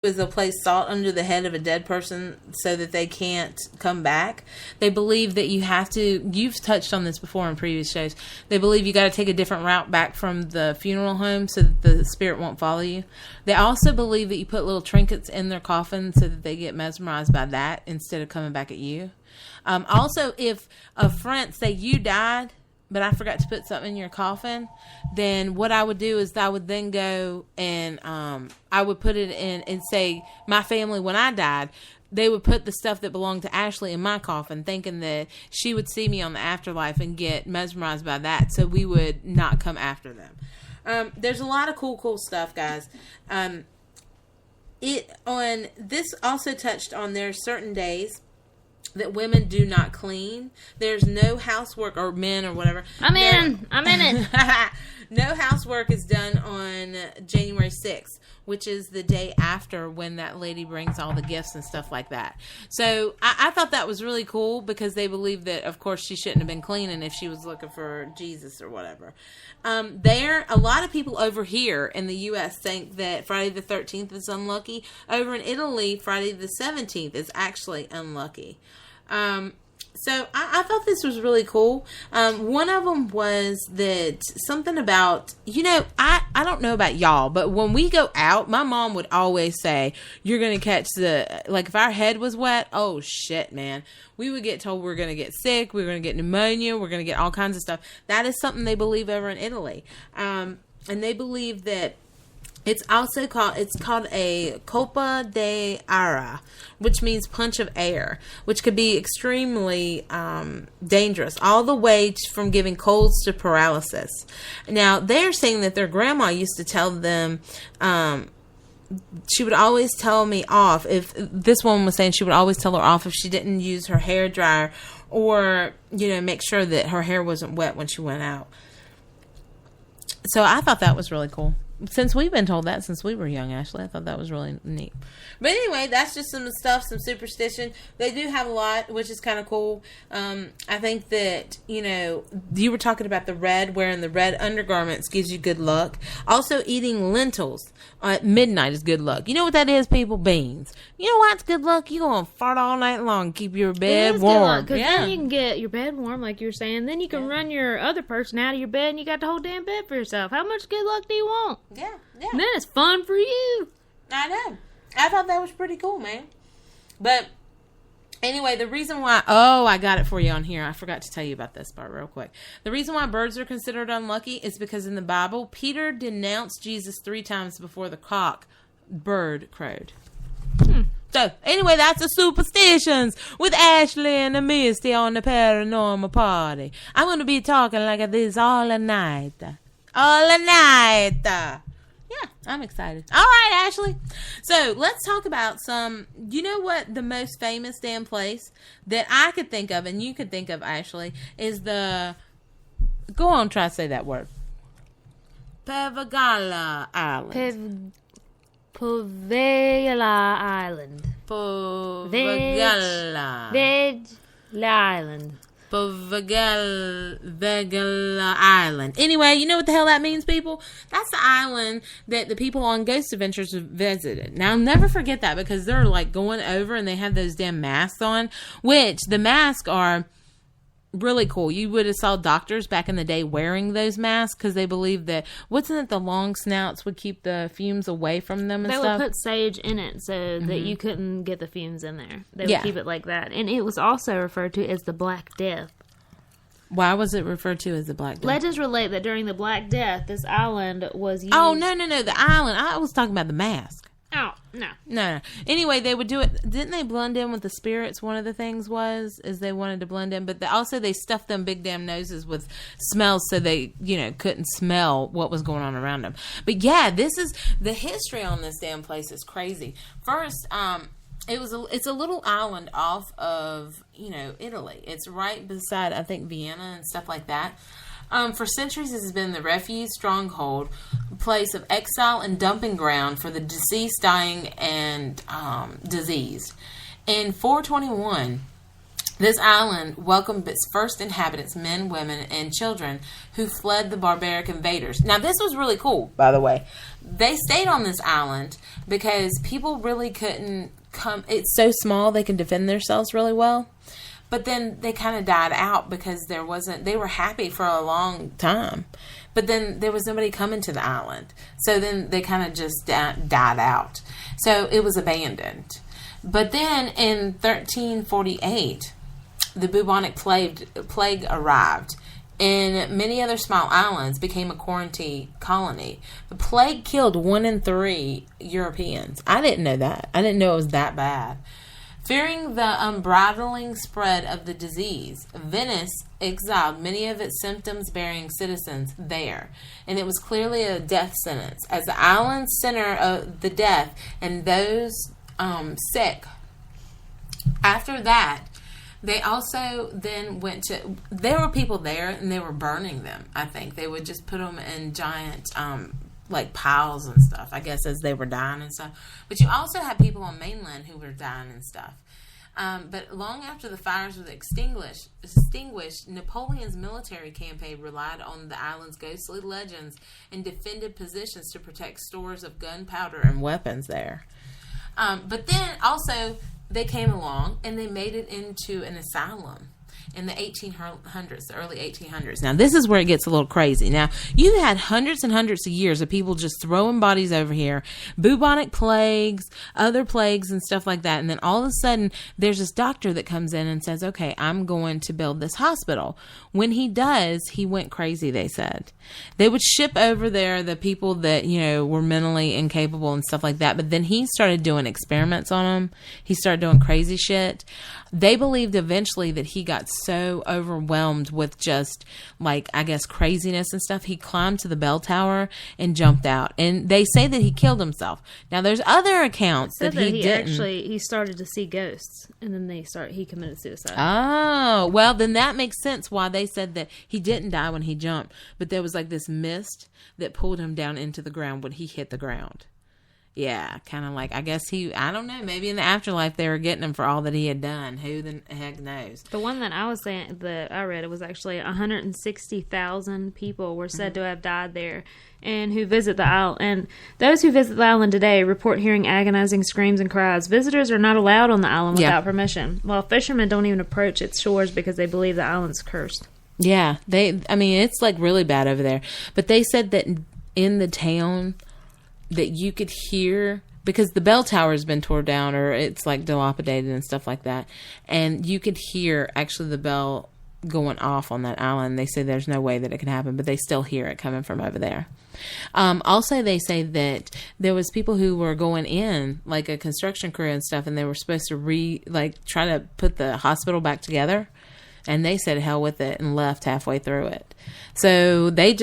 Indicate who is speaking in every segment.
Speaker 1: is they'll place salt under the head of a dead person so that they can't come back. They believe that you have to, you've touched on this before in previous shows, they believe you got to take a different route back from the funeral home so that the spirit won't follow you. They also believe that you put little trinkets in their coffin so that they get mesmerized by that instead of coming back at you. Also, if a friend, say you died, but I forgot to put something in your coffin, then what I would do is I would then go and I would put it in and say, my family, when I died, they would put the stuff that belonged to Ashley in my coffin, thinking that she would see me on the afterlife and get mesmerized by that, so we would not come after them. There's a lot of cool stuff, guys. This also touched on there are certain days that women do not clean. There's no housework, or men or whatever.
Speaker 2: I'm in it.
Speaker 1: No housework is done on January 6th, which is the day after when that lady brings all the gifts and stuff like that. So I thought that was really cool because they believe that, of course, she shouldn't have been cleaning if she was looking for Jesus or whatever. A lot of people over here in the U.S. think that Friday the 13th is unlucky. Over in Italy, Friday the 17th is actually unlucky. So I thought this was really cool. One of them was that something about, I don't know about y'all, but when we go out, my mom would always say, you're going to catch if our head was wet, oh shit, man. We would get told we're going to get sick, we're going to get pneumonia, we're going to get all kinds of stuff. That is something they believe over in Italy. And they believe that it's called a colpa de aria, which means punch of air, which could be extremely dangerous, all the way from giving colds to paralysis. Now, they're saying that their grandma used to tell them, she would always tell me off, if this woman was saying she would always tell her off if she didn't use her hair dryer or, make sure that her hair wasn't wet when she went out. So I thought that was really cool. Since we've been told that since we were young, Ashley, I thought that was really neat. But anyway, that's just some stuff, some superstition. They do have a lot, which is kind of cool. I think that, you were talking about the red, wearing the red undergarments gives you good luck. Also, eating lentils at midnight is good luck. You know what that is, people? Beans. You know why it's good luck? You're going to fart all night long, keep your bed warm.
Speaker 2: Because then you can get your bed warm, like you were saying. Then you can run your other person out of your bed and you got the whole damn bed for yourself. How much good luck do you want?
Speaker 1: Yeah.
Speaker 2: And then it's fun for you.
Speaker 1: I know. I thought that was pretty cool, man. But anyway, the reason why... Oh, I got it for you on here. I forgot to tell you about this part real quick. The reason why birds are considered unlucky is because in the Bible, Peter denounced Jesus 3 times before the bird crowed. So, anyway, that's the superstitions with Ashley and the Misty on the Paranormal Party. I'm going to be talking like this all night. Yeah, I'm excited. All right, Ashley. So let's talk about some, what the most famous damn place that I could think of and you could think of, Ashley, is go on, try to say that word. Pavagala Island.
Speaker 2: Povegala Island.
Speaker 1: Povegala.
Speaker 2: Vegala Island.
Speaker 1: Vegala Island. Anyway, you know what the hell that means, people? That's the island that the people on Ghost Adventures visited. Now, I'll never forget that because they're going over and they have those damn masks on, which the masks are really cool. You would have saw doctors back in the day wearing those masks because they believed that, wasn't it the long snouts would keep the fumes away from them and stuff?
Speaker 2: They would put sage in it so that you couldn't get the fumes in there. They would keep it like that. And it was also referred to as the Black Death.
Speaker 1: Why was it referred to as the Black Death?
Speaker 2: Legends relate that during the Black Death, this island was used...
Speaker 1: Oh, no, the island. I was talking about the mask.
Speaker 2: Oh, no.
Speaker 1: No. Anyway, they would do it. Didn't they blend in with the spirits? One of the things is they wanted to blend in. But they stuffed them big damn noses with smells so they, couldn't smell what was going on around them. But yeah, this is, the history on this damn place is crazy. First, it's a little island off of, Italy. It's right beside, I think, Vienna and stuff like that. For centuries, this has been the refuge, stronghold, place of exile and dumping ground for the deceased, dying, and diseased. In 421, This island welcomed its first inhabitants, men, women, and children who fled the barbaric invaders. Now, this was really cool, by the way. They stayed on this island because people really couldn't come. It's so small, they can defend themselves really well. But then they kind of died out because they were happy for a long time. But then there was nobody coming to the island. So then they kind of just died out. So it was abandoned. But then in 1348, the bubonic plague arrived, and many other small islands became a quarantine colony. The plague killed 1 in 3 Europeans. I didn't know that. I didn't know it was that bad. Fearing the unbridling spread of the disease, Venice exiled many of its symptoms-bearing citizens there, and it was clearly a death sentence. As the island's center of the death and those sick. After that, they also then went to... There were people there, and they were burning them, I think. They would just put them in giant... like piles and stuff, I guess, as they were dying and stuff. But you also had people on mainland who were dying and stuff. But long after the fires were extinguished, Napoleon's military campaign relied on the island's ghostly legends and defended positions to protect stores of gunpowder and weapons there. But then also they came along and they made it into an asylum in the 1800s, the early 1800s. Now, this is where it gets a little crazy. Now, you had hundreds and hundreds of years of people just throwing bodies over here, bubonic plagues, other plagues and stuff like that. And then all of a sudden, there's this doctor that comes in and says, okay, I'm going to build this hospital. When he does, he went crazy, they said. They would ship over there the people that, were mentally incapable and stuff like that. But then he started doing experiments on them. He started doing crazy shit. They believed eventually that he got so overwhelmed with just, craziness and stuff. He climbed to the bell tower and jumped out. And they say that he killed himself. Now, there's other accounts that he didn't.
Speaker 2: He started to see ghosts, and then he committed suicide.
Speaker 1: Oh, well, then that makes sense why they said that he didn't die when he jumped. But there was this mist that pulled him down into the ground when he hit the ground. Yeah, kind of I guess I don't know, maybe in the afterlife they were getting him for all that he had done. Who the heck knows?
Speaker 2: The one that I read, it was actually 160,000 people were said to have died there and who visit the island. And those who visit the island today report hearing agonizing screams and cries. Visitors are not allowed on the island without permission, while fishermen don't even approach its shores because they believe the island's cursed. Yeah,
Speaker 1: it's really bad over there. But they said that in the town that you could hear, because the bell tower has been torn down or it's dilapidated and stuff like that, and you could hear actually the bell going off on that island. They say there's no way that it can happen, but they still hear it coming from over there. Also, they say that there was people who were going in, a construction crew and stuff, and they were supposed to try to put the hospital back together. And they said hell with it and left halfway through it. So they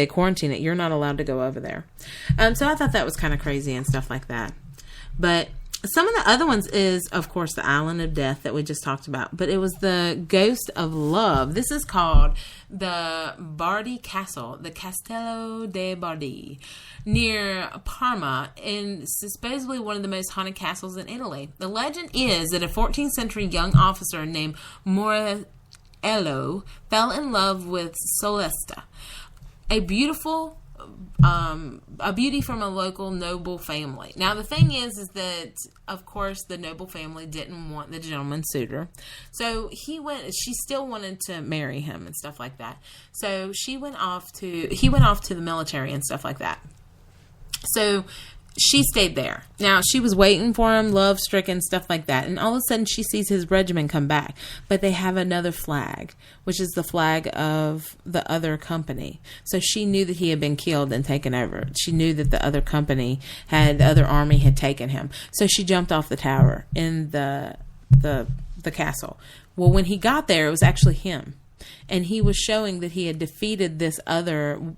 Speaker 1: quarantine it. You're not allowed to go over there. So I thought that was kind of crazy and stuff like that. But some of the other ones is, of course, the Island of Death that we just talked about. But it was the Ghost of Love. This is called the Bardi Castle, the Castello de Bardi, near Parma, and supposedly one of the most haunted castles in Italy. The legend is that a 14th century young officer named Morello fell in love with Celesta, a beauty from a local noble family. Now, the thing is that, of course, the noble family didn't want the gentleman suitor. So she still wanted to marry him and stuff like that. So he went off to the military and stuff like that. So she stayed there. Now, she was waiting for him, love-stricken, stuff like that. And all of a sudden, she sees his regiment come back. But they have another flag, which is the flag of the other company. So she knew that he had been killed and taken over. She knew that the other other army had taken him. So she jumped off the tower in the castle. Well, when he got there, it was actually him. And he was showing that he had defeated this other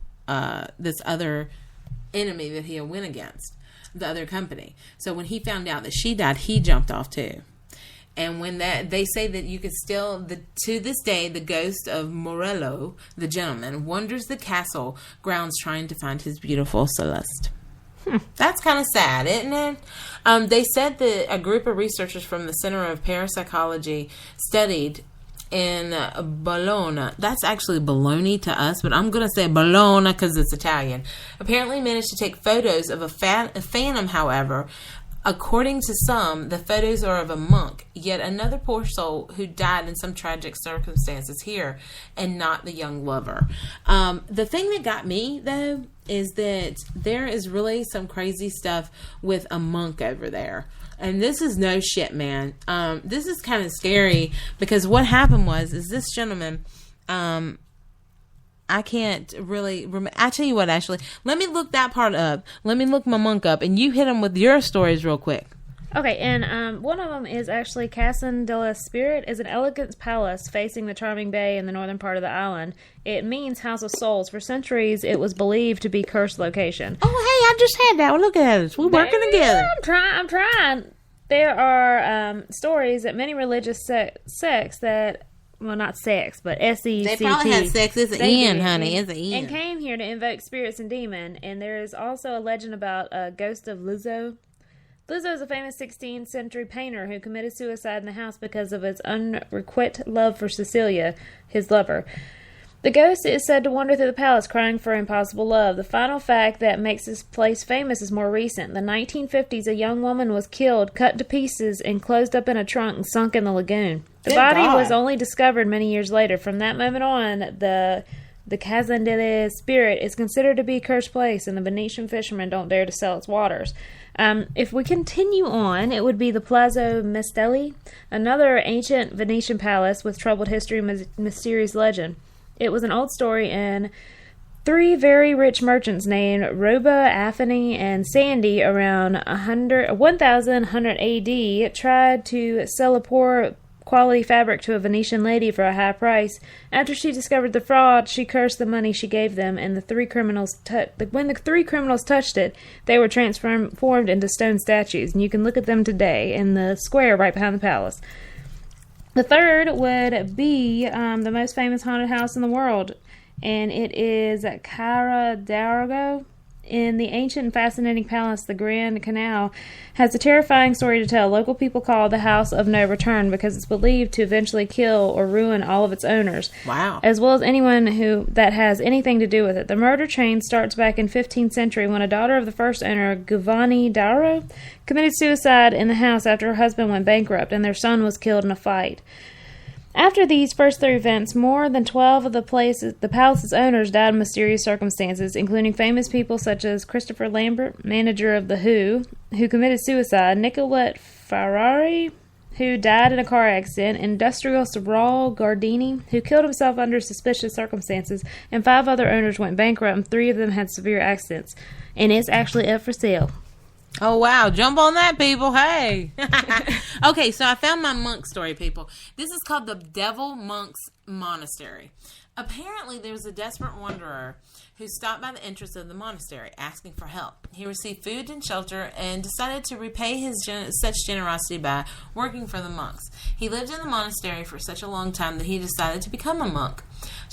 Speaker 1: enemy that he had went against, the other company. So when he found out that she died, he jumped off too. And when they say that you can still, to this day, the ghost of Morello, the gentleman, wanders the castle grounds trying to find his beautiful Celeste. That's kind of sad, isn't it? They said that a group of researchers from the Center of Parapsychology studied in Bologna. That's actually Bologna to us, but I'm going to say Bologna because it's Italian. Apparently managed to take photos of a phantom, however. According to some, the photos are of a monk, yet another poor soul who died in some tragic circumstances here, and not the young lover. The thing that got me, though, is that there is really some crazy stuff with a monk over there. And this is no shit, man. This is kind of scary because what happened is this gentleman... I can't really remember. I tell you what, Ashley, let me look that part up. Let me look my monk up, and you hit him with your stories real quick.
Speaker 2: Okay, and one of them is actually Casa della Spirit, is an elegant palace facing the charming bay in the northern part of the island. It means House of Souls. For centuries, it was believed to be cursed location.
Speaker 1: Oh, hey, I just had that. Well, look at us. We're working together.
Speaker 2: I'm trying. There are stories that many religious sects that... Well, not sex, but S-E-C-T.
Speaker 1: They probably had sex. It's an N, honey. It's an N.
Speaker 2: And came here to invoke spirits and demons. And there is also a legend about a ghost of Luzzo. Luzzo is a famous 16th century painter who committed suicide in the house because of his unrequited love for Cecilia, his lover. The ghost is said to wander through the palace crying for impossible love. The final fact that makes this place famous is more recent. In the 1950s, a young woman was killed, cut to pieces, and closed up in a trunk and sunk in the lagoon. The body was only discovered many years later. From that moment on, the Casa della Spirit is considered to be a cursed place, and the Venetian fishermen don't dare to sell its waters. If we continue on, it would be the Palazzo Mestelli, another ancient Venetian palace with troubled history and mysterious legend. It was an old story, and 3 very rich merchants named Roba, Anthony, and Sandy around 1100 AD tried to sell a poor quality fabric to a Venetian lady for a high price. After she discovered the fraud, she cursed the money she gave them, and when the 3 criminals touched it, they were transformed into stone statues, and you can look at them today in the square right behind the palace. The third would be the most famous haunted house in the world, and it is at Cara d'Argo. In the ancient and fascinating palace, the Grand Canal has a terrifying story to tell. Local people call it the House of No Return because it's believed to eventually kill or ruin all of its owners.
Speaker 1: Wow.
Speaker 2: As well as anyone that has anything to do with it. The murder chain starts back in 15th century when a daughter of the first owner, Giovanni Darro, committed suicide in the house after her husband went bankrupt and their son was killed in a fight. After these first 3 events, more than 12 of the palace's owners died in mysterious circumstances, including famous people such as Christopher Lambert, manager of The Who committed suicide, Nicolette Ferrari, who died in a car accident, Industrialist Raul Gardini, who killed himself under suspicious circumstances, and 5 other owners went bankrupt, and 3 of them had severe accidents. And it's actually up for sale.
Speaker 1: Oh, wow. Jump on that, people. Hey. Okay, so I found my monk story, people. This is called the Devil Monks Monastery. Apparently, there was a desperate wanderer who stopped by the entrance of the monastery asking for help. He received food and shelter and decided to repay his such generosity by working for the monks. He lived in the monastery for such a long time that he decided to become a monk.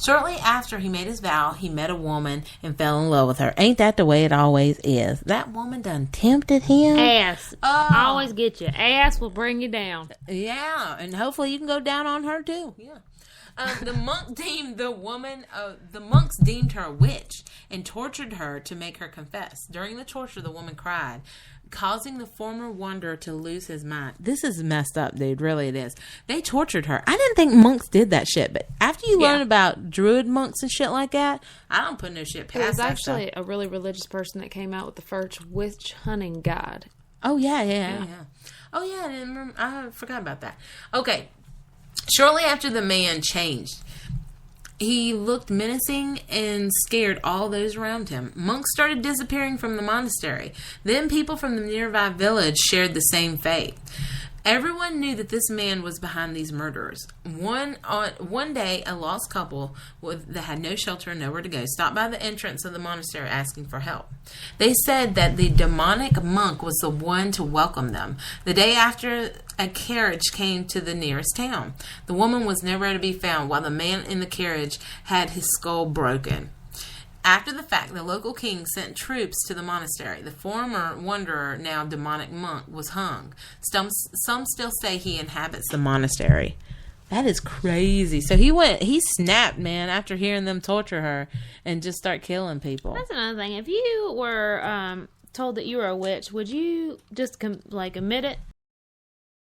Speaker 1: Shortly after he made his vow, he met a woman and fell in love with her. Ain't that the way it always is? That woman done tempted him.
Speaker 2: Ass. Always get you. Ass will bring you down.
Speaker 1: Yeah, and hopefully you can go down on her too. Yeah. The monks deemed her a witch and tortured her to make her confess. During the torture, the woman cried, causing the former wanderer to lose his mind. This is messed up, dude. Really, it is. They tortured her. I didn't think monks did that shit, but after you learn about druid monks and shit like that, I don't put no shit past that.
Speaker 2: It was actually a really religious person that came out with the first witch hunting guide.
Speaker 1: Oh, yeah. Oh, yeah, I forgot about that. Okay. Shortly after the man changed, he looked menacing and scared all those around him. Monks started disappearing from the monastery. Then people from the nearby village shared the same fate. Everyone knew that this man was behind these murders. One day, a lost couple that had no shelter and nowhere to go stopped by the entrance of the monastery asking for help. They said that the demonic monk was the one to welcome them. The day after, a carriage came to the nearest town. The woman was nowhere to be found, while the man in the carriage had his skull broken. After the fact, the local king sent troops to the monastery. The former wanderer, now demonic monk, was hung. Some still say he inhabits the monastery. That is crazy. So he snapped, man, after hearing them torture her and just start killing people.
Speaker 2: That's another thing. If you were told that you were a witch, would you just admit it